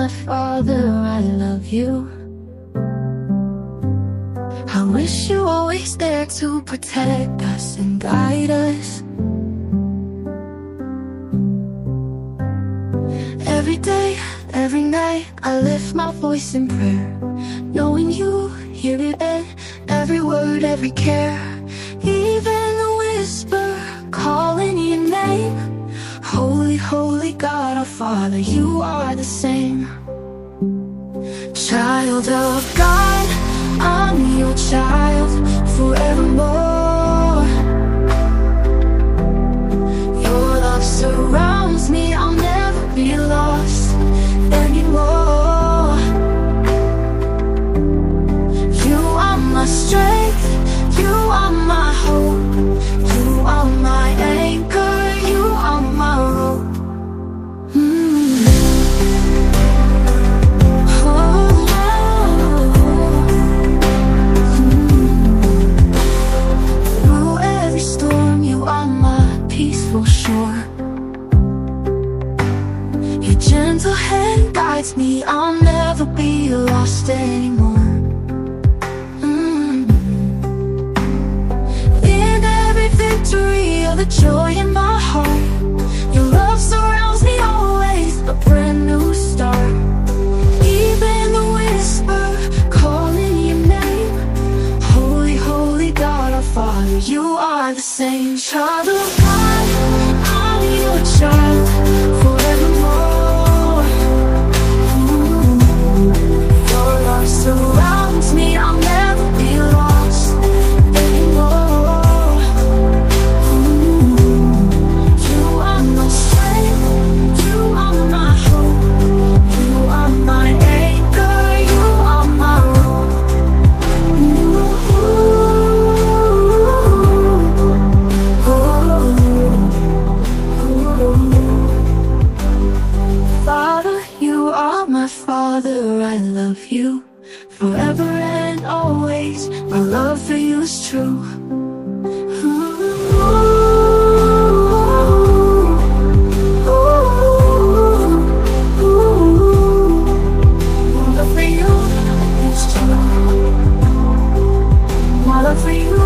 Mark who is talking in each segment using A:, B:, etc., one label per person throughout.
A: my Father, I love you. I wish you were always there to protect us and guide us. Every day, every night, I lift my voice in prayer, knowing you hear it in every word, every care. Even the whisper, calling your name. Holy, holy God, our Father, you are the same. Child of God, I'm your child forevermore. Your love surrounds me, I'll never be lost anymore. You are my strength, you are my hope, you are my anchor, you are my rope. Through every storm, you are my peaceful shore. Your gentle hand guides me, I'll never be lost anymore. In every victory, you're the joy in my heart. Your love surrounds me always, a brand new start. Even the whisper, calling your name. Holy, holy God, our Father, you are the same. Child of God, I'm your child forevermore. Your love surrounds me, I'll never be lost anymore. You are my strength, you are my hope, you are my anchor, you are my rope. Father, you are my Father, I love you forever and always. My love for you is true. My love for you is true. My love for you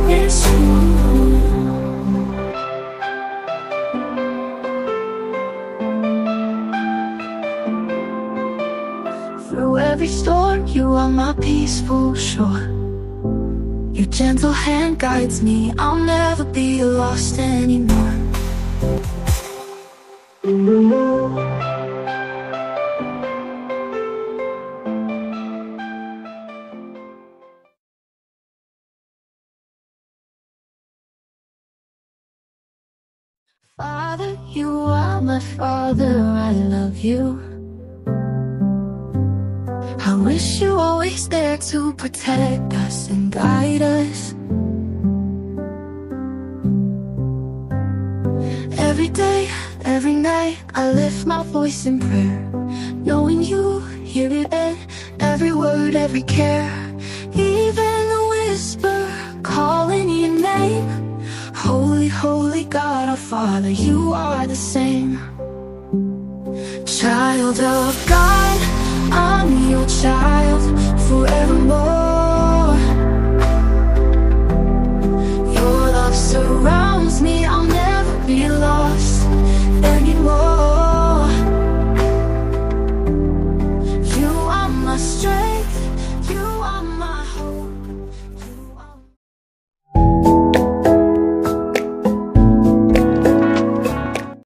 A: is true. Through every storm, you are my peaceful shore. Your gentle hand guides me, I'll never be lost anymore. Father, you are my Father, I love you. I wish you were always there to protect us and guide us. Every day, every night, I lift my voice in prayer, knowing you hear it in every word, every care. Even the whisper, calling your name. Holy, holy God, our Father, you are the same. Child of God, I'm your child forevermore.